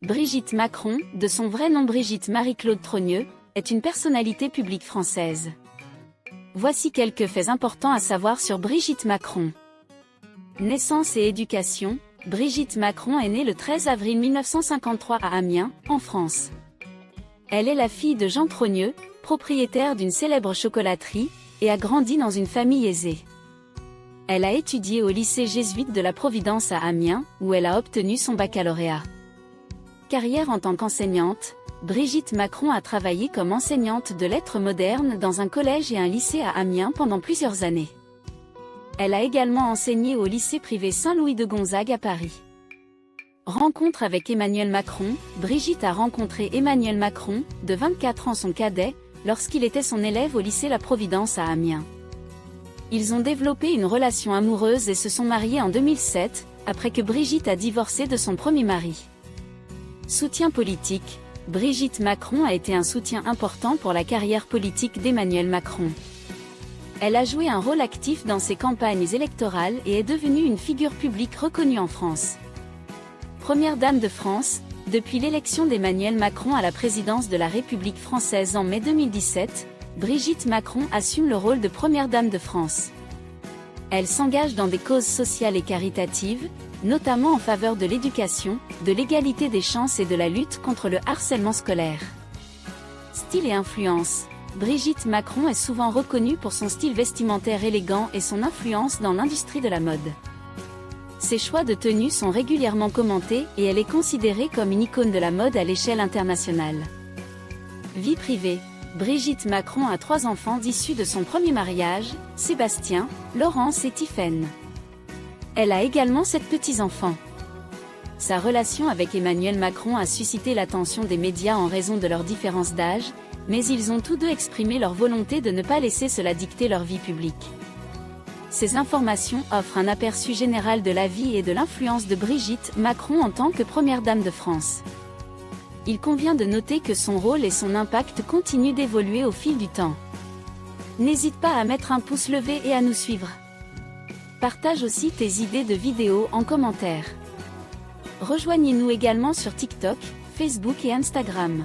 Brigitte Macron, de son vrai nom Brigitte Marie-Claude Trogneux, est une personnalité publique française. Voici quelques faits importants à savoir sur Brigitte Macron. Naissance et éducation. Brigitte Macron est née le 13 avril 1953 à Amiens, en France. Elle est la fille de Jean Trogneux, propriétaire d'une célèbre chocolaterie, et a grandi dans une famille aisée. Elle a étudié au lycée jésuite de la Providence à Amiens, où elle a obtenu son baccalauréat. Carrière en tant qu'enseignante, Brigitte Macron a travaillé comme enseignante de lettres modernes dans un collège et un lycée à Amiens pendant plusieurs années. Elle a également enseigné au lycée privé Saint-Louis de Gonzague à Paris. Rencontre avec Emmanuel Macron. Brigitte a rencontré Emmanuel Macron, de 24 ans son cadet, lorsqu'il était son élève au lycée La Providence à Amiens. Ils ont développé une relation amoureuse et se sont mariés en 2007, après que Brigitte a divorcé de son premier mari. Soutien politique. Brigitte Macron a été un soutien important pour la carrière politique d'Emmanuel Macron. Elle a joué un rôle actif dans ses campagnes électorales et est devenue une figure publique reconnue en France. Première dame de France, depuis l'élection d'Emmanuel Macron à la présidence de la République française en mai 2017, Brigitte Macron assume le rôle de première dame de France. Elle s'engage dans des causes sociales et caritatives, notamment en faveur de l'éducation, de l'égalité des chances et de la lutte contre le harcèlement scolaire. Style et influence. Brigitte Macron est souvent reconnue pour son style vestimentaire élégant et son influence dans l'industrie de la mode. Ses choix de tenue sont régulièrement commentés et elle est considérée comme une icône de la mode à l'échelle internationale. Vie privée. Brigitte Macron a 3 enfants issus de son premier mariage, Sébastien, Laurence et Tiphaine. Elle a également 7 petits-enfants. Sa relation avec Emmanuel Macron a suscité l'attention des médias en raison de leur différence d'âge, mais ils ont tous deux exprimé leur volonté de ne pas laisser cela dicter leur vie publique. Ces informations offrent un aperçu général de la vie et de l'influence de Brigitte Macron en tant que première dame de France. Il convient de noter que son rôle et son impact continuent d'évoluer au fil du temps. N'hésite pas à mettre un pouce levé et à nous suivre. Partage aussi tes idées de vidéos en commentaire. Rejoignez-nous également sur TikTok, Facebook et Instagram.